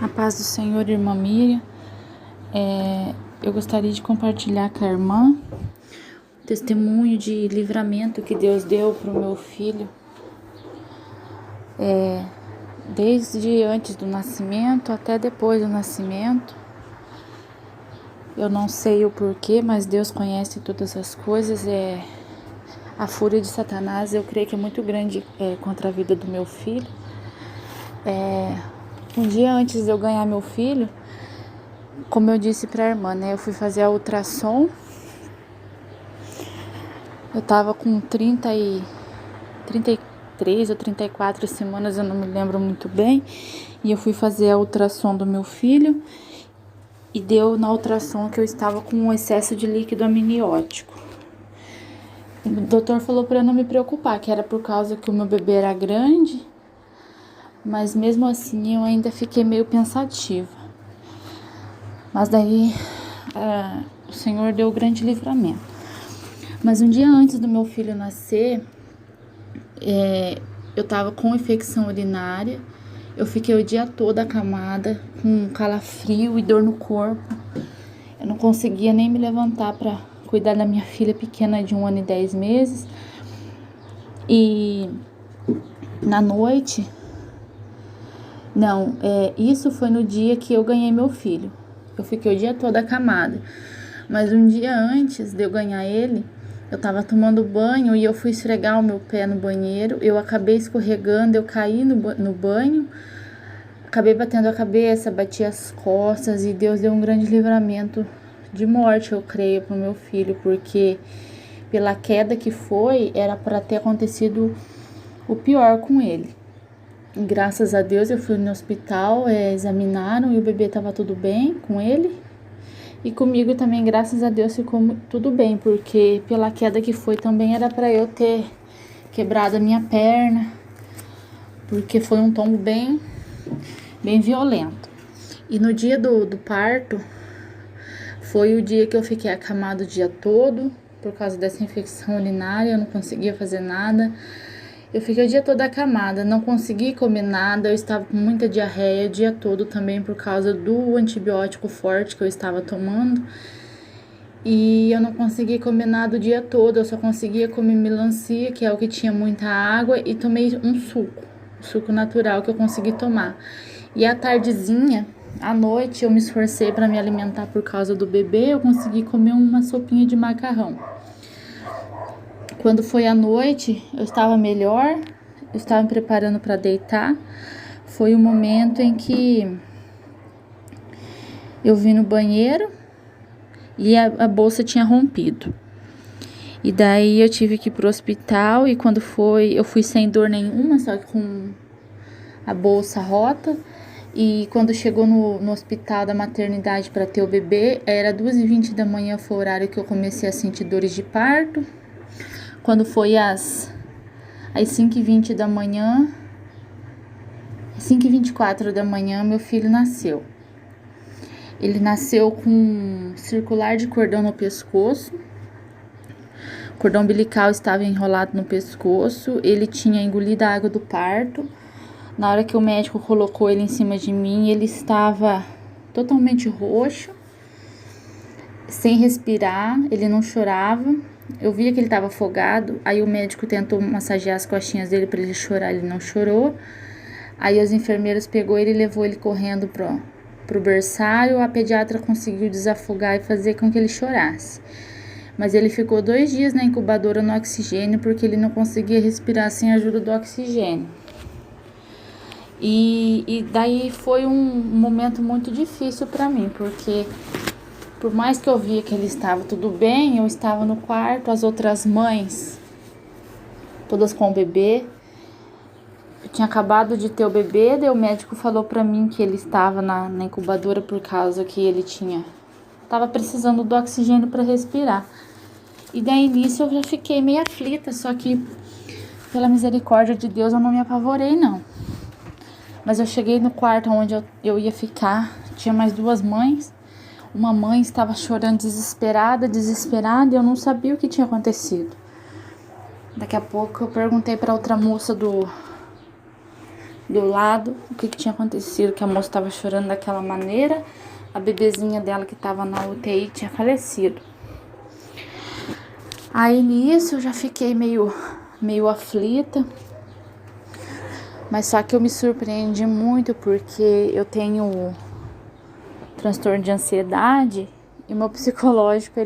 A paz do Senhor, irmã Miriam. Eu gostaria de compartilhar com a irmã o testemunho de livramento que Deus deu para o meu filho. Desde antes do nascimento até depois do nascimento. Eu não sei o porquê, mas Deus conhece todas as coisas. A fúria de Satanás, eu creio que é muito grande contra a vida do meu filho. Um dia antes de eu ganhar meu filho, como eu disse pra irmã, eu fui fazer a ultrassom. Eu tava com 33 ou 34 semanas, eu não me lembro muito bem. E eu fui fazer a ultrassom do meu filho. E deu na ultrassom que eu estava com um excesso de líquido amniótico. O doutor falou pra eu não me preocupar, que era por causa que o meu bebê era grande. Mas mesmo assim eu ainda fiquei meio pensativa. Mas daí o Senhor deu grande livramento. Mas um dia antes do meu filho nascer, eu tava com infecção urinária. Eu fiquei o dia todo acamada, com calafrio e dor no corpo. Eu não conseguia nem me levantar para cuidar da minha filha pequena de 1 ano e 10 meses. E na noite... isso foi no dia que eu ganhei meu filho. Eu fiquei o dia todo acamada. Mas um dia antes de eu ganhar ele, eu tava tomando banho e eu fui esfregar o meu pé no banheiro. Eu acabei escorregando, eu caí no banho. Acabei batendo a cabeça, bati as costas e Deus deu um grande livramento de morte, eu creio, pro meu filho. Porque pela queda que foi, era para ter acontecido o pior com ele. Graças a Deus eu fui no hospital, examinaram e o bebê estava tudo bem com ele. E comigo também, graças a Deus, ficou tudo bem, porque pela queda que foi também era para eu ter quebrado a minha perna, porque foi um tombo bem violento. E no dia do parto, foi o dia que eu fiquei acamada o dia todo, por causa dessa infecção urinária, eu não conseguia fazer nada. Eu fiquei o dia todo acamada, não consegui comer nada, eu estava com muita diarreia o dia todo também por causa do antibiótico forte que eu estava tomando. E eu não consegui comer nada o dia todo, eu só conseguia comer melancia, que é o que tinha muita água, e tomei um suco natural que eu consegui tomar. E à tardezinha, à noite, eu me esforcei para me alimentar por causa do bebê, eu consegui comer uma sopinha de macarrão. Quando foi à noite, eu estava melhor, eu estava me preparando para deitar. Foi o momento em que eu vim no banheiro e a bolsa tinha rompido. E daí eu tive que ir pro hospital e quando foi, eu fui sem dor nenhuma, só que com a bolsa rota. E quando chegou no hospital da maternidade para ter o bebê, era 2h20 da manhã, foi o horário que eu comecei a sentir dores de parto. Quando foi às 5h20 da manhã, 5h24 da manhã, meu filho nasceu. Ele nasceu com um circular de cordão no pescoço. O cordão umbilical estava enrolado no pescoço. Ele tinha engolido a água do parto. Na hora que o médico colocou ele em cima de mim, ele estava totalmente roxo, sem respirar, ele não chorava. Eu via que ele estava afogado, aí o médico tentou massagear as costinhas dele para ele chorar, ele não chorou. Aí as enfermeiras pegou ele e levou ele correndo pro berçário. A pediatra conseguiu desafogar e fazer com que ele chorasse. Mas ele ficou 2 dias na incubadora no oxigênio, porque ele não conseguia respirar sem a ajuda do oxigênio. E daí foi um momento muito difícil para mim, porque por mais que eu via que ele estava tudo bem, eu estava no quarto, as outras mães, todas com o bebê. Eu tinha acabado de ter o bebê, daí o médico falou pra mim que ele estava na incubadora por causa que ele estava precisando do oxigênio para respirar. E daí nisso eu já fiquei meio aflita, só que pela misericórdia de Deus eu não me apavorei não. Mas eu cheguei no quarto onde eu ia ficar, tinha mais 2 mães. Uma mãe estava chorando desesperada, e eu não sabia o que tinha acontecido. Daqui a pouco eu perguntei para outra moça do lado o que tinha acontecido, que a moça estava chorando daquela maneira, a bebezinha dela que estava na UTI tinha falecido. Aí nisso eu já fiquei meio aflita, mas só que eu me surpreendi muito porque eu tenho transtorno de ansiedade e meu psicológico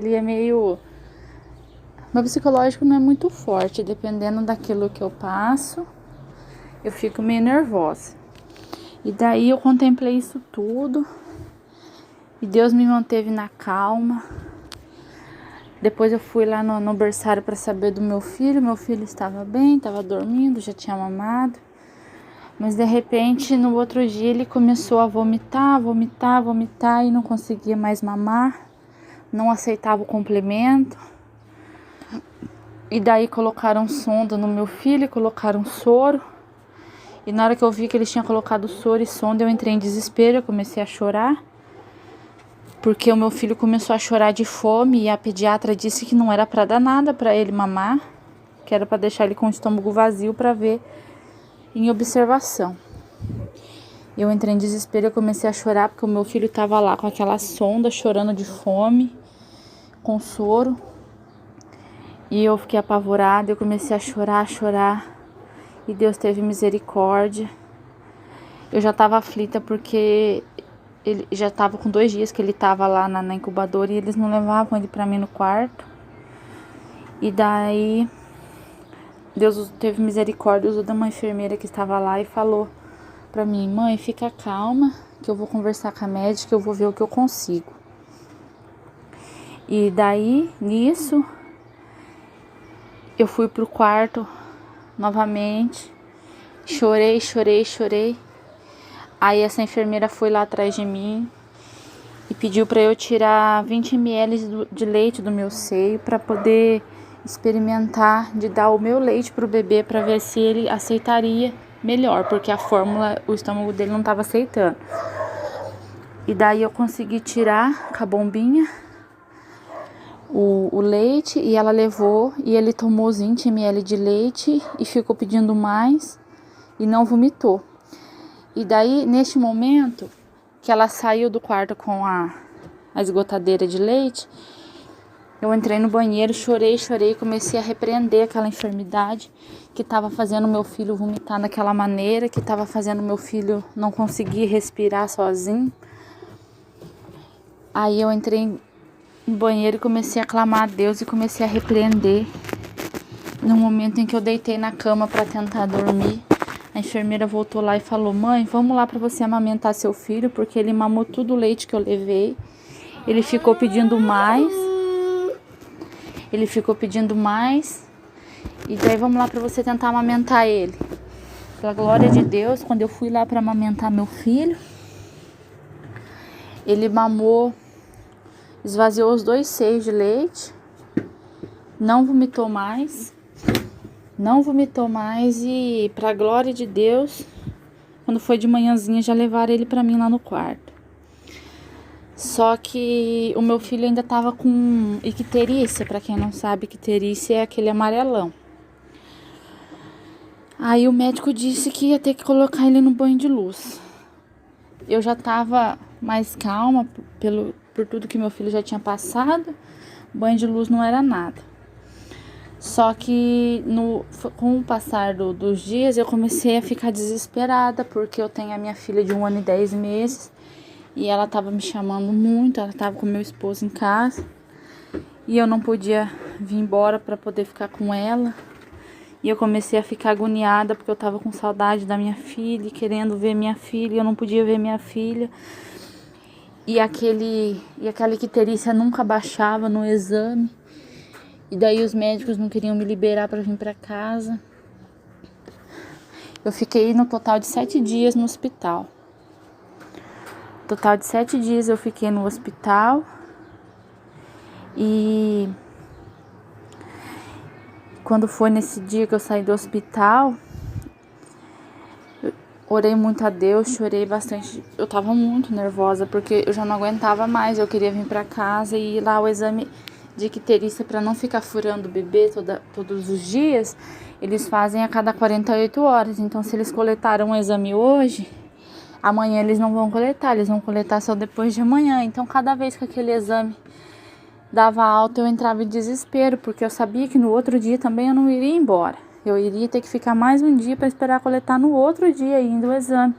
meu psicológico não é muito forte, dependendo daquilo que eu passo, eu fico meio nervosa. E daí eu contemplei isso tudo e Deus me manteve na calma. Depois eu fui lá no berçário para saber do meu filho estava bem, estava dormindo, já tinha mamado. Mas de repente, no outro dia, ele começou a vomitar e não conseguia mais mamar, não aceitava o complemento. E daí colocaram sonda no meu filho, colocaram soro. E na hora que eu vi que eles tinham colocado soro e sonda, eu entrei em desespero, eu comecei a chorar. Porque o meu filho começou a chorar de fome e a pediatra disse que não era para dar nada para ele mamar, que era para deixar ele com o estômago vazio para ver em observação. Eu entrei em desespero, eu comecei a chorar porque o meu filho estava lá com aquela sonda, chorando de fome, com soro. E eu fiquei apavorada, eu comecei a chorar. E Deus teve misericórdia. Eu já estava aflita porque ele já estava com 2 dias que ele estava lá na incubadora e eles não levavam ele para mim no quarto. E daí Deus teve misericórdia, usou de uma enfermeira que estava lá e falou para mim: mãe, fica calma, que eu vou conversar com a médica, eu vou ver o que eu consigo. E daí, nisso, eu fui pro quarto novamente, chorei. Aí essa enfermeira foi lá atrás de mim e pediu para eu tirar 20 ml de leite do meu seio para poder experimentar de dar o meu leite pro bebê para ver se ele aceitaria melhor, porque a fórmula, o estômago dele não estava aceitando. E daí eu consegui tirar com a bombinha o leite e ela levou e ele tomou os 20 ml de leite e ficou pedindo mais e não vomitou. E daí, neste momento que ela saiu do quarto com a esgotadeira de leite, eu entrei no banheiro, chorei, comecei a repreender aquela enfermidade que estava fazendo meu filho vomitar daquela maneira, que estava fazendo meu filho não conseguir respirar sozinho. Aí eu entrei no banheiro e comecei a clamar a Deus e comecei a repreender. No momento em que eu deitei na cama para tentar dormir, a enfermeira voltou lá e falou: mãe, vamos lá para você amamentar seu filho, porque ele mamou tudo o leite que eu levei. Ele ficou pedindo mais. E daí vamos lá para você tentar amamentar ele. Pela glória de Deus, quando eu fui lá para amamentar meu filho, ele mamou, esvaziou os 2 seios de leite, não vomitou mais e, pra glória de Deus, quando foi de manhãzinha, já levaram ele pra mim lá no quarto. Só que o meu filho ainda tava com icterícia. Pra quem não sabe, icterícia é aquele amarelão. Aí o médico disse que ia ter que colocar ele no banho de luz. Eu já tava mais calma por tudo que meu filho já tinha passado. Banho de luz não era nada. Só que com o passar dos dias eu comecei a ficar desesperada, porque eu tenho a minha filha de 1 ano e 10 meses e ela estava me chamando muito, ela estava com meu esposo em casa e eu não podia vir embora para poder ficar com ela. E eu comecei a ficar agoniada porque eu estava com saudade da minha filha, querendo ver minha filha, e eu não podia ver minha filha. E aquela icterícia nunca baixava no exame. E daí os médicos não queriam me liberar para vir para casa. Eu fiquei no total de 7 dias no hospital. Total de 7 dias eu fiquei no hospital. E quando foi nesse dia que eu saí do hospital, eu orei muito a Deus, chorei bastante. Eu tava muito nervosa porque eu já não aguentava mais. Eu queria vir para casa e ir lá o exame de icterícia para não ficar furando o bebê todos os dias. eles fazem a cada 48 horas. Então, se eles coletaram um exame hoje, amanhã eles não vão coletar, eles vão coletar só depois de amanhã. Então, cada vez que aquele exame dava alta, eu entrava em desespero, porque eu sabia que no outro dia também eu não iria embora. Eu iria ter que ficar mais um dia para esperar coletar no outro dia ainda o exame.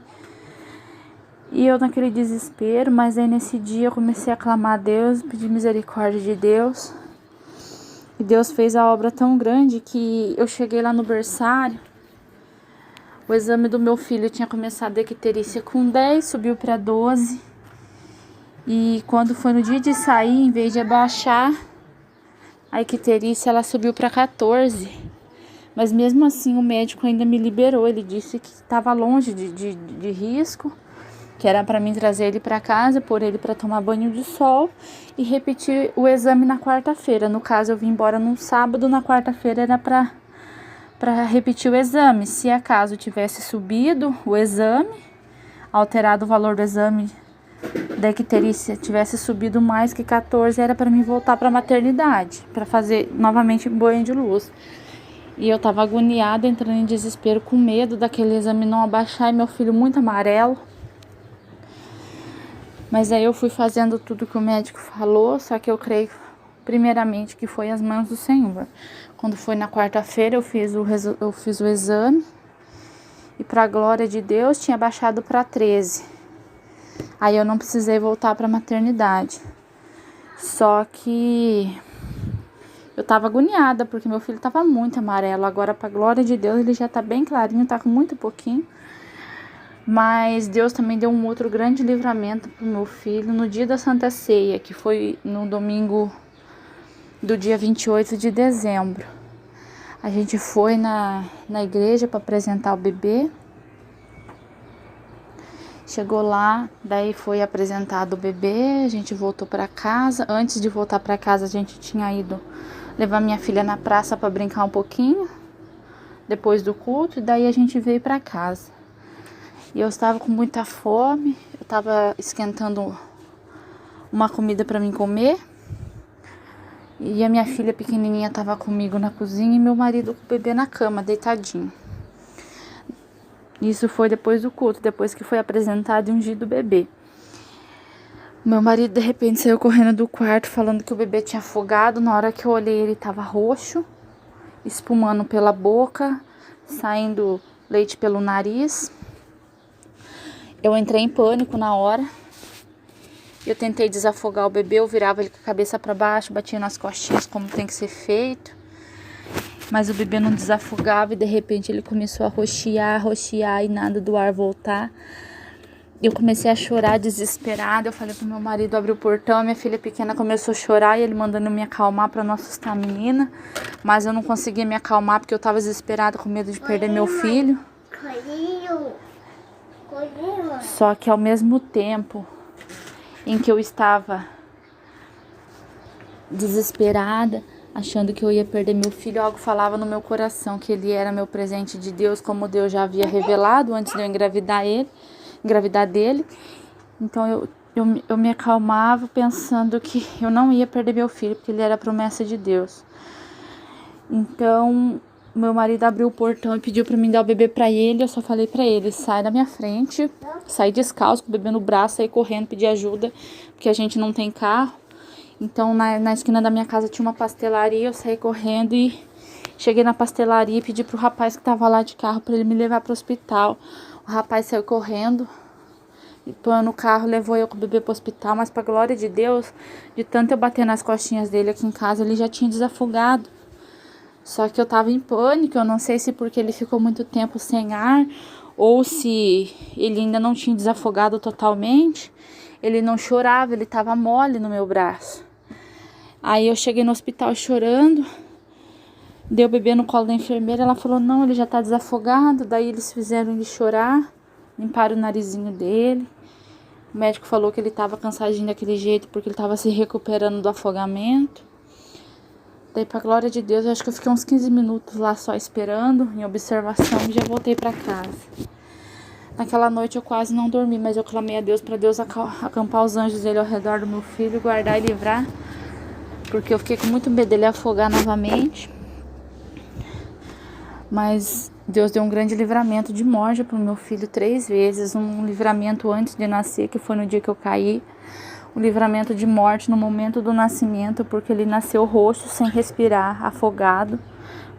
E eu naquele desespero, mas aí nesse dia eu comecei a clamar a Deus, pedir misericórdia de Deus. E Deus fez a obra tão grande que eu cheguei lá no berçário. O exame do meu filho tinha começado a icterícia com 10, subiu para 12. E quando foi no dia de sair, em vez de abaixar, a icterícia ela subiu para 14. Mas mesmo assim o médico ainda me liberou. Ele disse que estava longe de risco, que era para mim trazer ele para casa, pôr ele para tomar banho de sol e repetir o exame na quarta-feira. No caso, eu vim embora num sábado, na quarta-feira era para repetir o exame. Se acaso tivesse subido o exame, alterado o valor do exame da icterícia, tivesse subido mais que 14, era para mim voltar para a maternidade, para fazer novamente banho de luz. E eu tava agoniada, entrando em desespero, com medo daquele exame não abaixar e meu filho muito amarelo. Mas aí eu fui fazendo tudo que o médico falou, só que eu creio primeiramente que foi as mãos do Senhor. Quando foi na quarta-feira eu fiz o exame e para a glória de Deus tinha baixado para 13. Aí eu não precisei voltar para a maternidade. Só que eu tava agoniada porque meu filho tava muito amarelo. Agora, para a glória de Deus, ele já tá bem clarinho, tá com muito pouquinho. Mas Deus também deu um outro grande livramento pro meu filho no dia da Santa Ceia, que foi no domingo do dia 28 de dezembro. A gente foi na igreja para apresentar o bebê. Chegou lá, daí foi apresentado o bebê, a gente voltou para casa. Antes de voltar para casa, a gente tinha ido levar minha filha na praça para brincar um pouquinho, depois do culto, e daí a gente veio para casa. E eu estava com muita fome, eu estava esquentando uma comida para mim comer. E a minha filha pequenininha estava comigo na cozinha e meu marido com o bebê na cama, deitadinho. Isso foi depois do culto, depois que foi apresentado e ungido o bebê. Meu marido de repente saiu correndo do quarto falando que o bebê tinha afogado. Na hora que eu olhei, ele estava roxo, espumando pela boca, saindo leite pelo nariz. Eu entrei em pânico na hora. Eu tentei desafogar o bebê, eu virava ele com a cabeça para baixo, batia nas costinhas como tem que ser feito. Mas o bebê não desafogava e de repente ele começou a roxear e nada do ar voltar. Eu comecei a chorar desesperada. Eu falei pro meu marido abrir o portão, a minha filha pequena começou a chorar e ele mandando me acalmar para não assustar a menina. Mas eu não conseguia me acalmar porque eu tava desesperada com medo de perder meu filho. Só que ao mesmo tempo em que eu estava desesperada, achando que eu ia perder meu filho, algo falava no meu coração que ele era meu presente de Deus, como Deus já havia revelado antes de eu engravidar dele. Então eu me acalmava pensando que eu não ia perder meu filho, porque ele era a promessa de Deus. Então meu marido abriu o portão e pediu para mim dar o bebê para ele. Eu só falei para ele: sai da minha frente. Saí descalço com o bebê no braço, saí correndo, pedi ajuda, porque a gente não tem carro. Então na esquina da minha casa tinha uma pastelaria. Eu saí correndo e cheguei na pastelaria e pedi pro rapaz que tava lá de carro para ele me levar pro hospital. O rapaz saiu correndo e põe no carro, levou eu com o bebê pro hospital. Mas pra glória de Deus, de tanto eu bater nas costinhas dele aqui em casa, ele já tinha desafogado. Só que eu tava em pânico, eu não sei se porque ele ficou muito tempo sem ar ou se ele ainda não tinha desafogado totalmente. Ele não chorava, ele tava mole no meu braço. Aí eu cheguei no hospital chorando, dei o bebê no colo da enfermeira, ela falou: não, ele já tá desafogado. Daí eles fizeram ele chorar, limparam o narizinho dele. O médico falou que ele tava cansadinho daquele jeito porque ele tava se recuperando do afogamento. Daí, pra glória de Deus, eu acho que eu fiquei uns 15 minutos lá só esperando, em observação, e já voltei pra casa. Naquela noite eu quase não dormi, mas eu clamei a Deus, pra Deus acampar os anjos dele ao redor do meu filho, guardar e livrar, porque eu fiquei com muito medo dele afogar novamente. Mas Deus deu um grande livramento de morte para o meu filho 3 vezes. Um livramento antes de nascer, que foi no dia que eu caí. Um livramento de morte no momento do nascimento, porque ele nasceu roxo, sem respirar, afogado,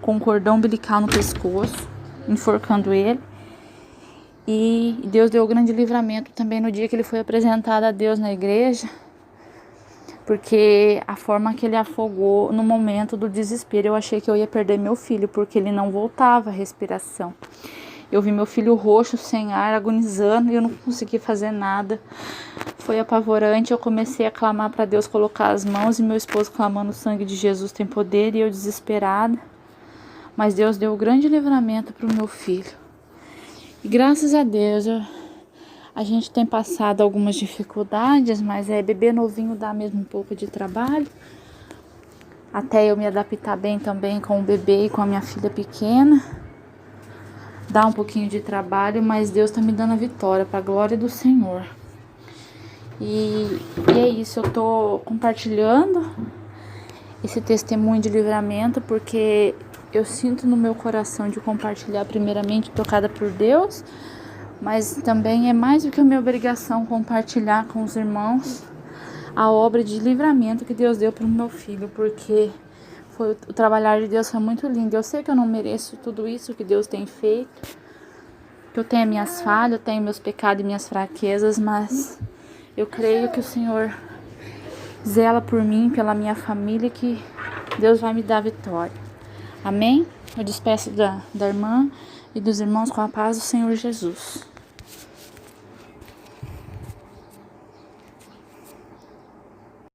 com um cordão umbilical no pescoço, enforcando ele. E Deus deu um grande livramento também no dia que ele foi apresentado a Deus na igreja, porque a forma que ele afogou no momento do desespero, eu achei que eu ia perder meu filho, porque ele não voltava a respiração. Eu vi meu filho roxo, sem ar, agonizando, e eu não consegui fazer nada. Foi apavorante. Eu comecei a clamar para Deus colocar as mãos, e meu esposo clamando: o sangue de Jesus tem poder, e eu desesperada. Mas Deus deu um grande livramento para o meu filho. E graças a Deus, a gente tem passado algumas dificuldades, mas bebê novinho dá mesmo um pouco de trabalho. Até eu me adaptar bem também com o bebê e com a minha filha pequena. Dá um pouquinho de trabalho, mas Deus está me dando a vitória, para a glória do Senhor. E é isso, eu tô compartilhando esse testemunho de livramento, porque eu sinto no meu coração de compartilhar, primeiramente tocada por Deus, mas também é mais do que a minha obrigação compartilhar com os irmãos a obra de livramento que Deus deu para o meu filho, porque o trabalhar de Deus foi muito lindo. Eu sei que eu não mereço tudo isso que Deus tem feito, que eu tenho minhas falhas, eu tenho meus pecados e minhas fraquezas, mas eu creio que o Senhor zela por mim, pela minha família, que Deus vai me dar vitória. Amém? Eu despeço da irmã e dos irmãos com a paz do Senhor Jesus.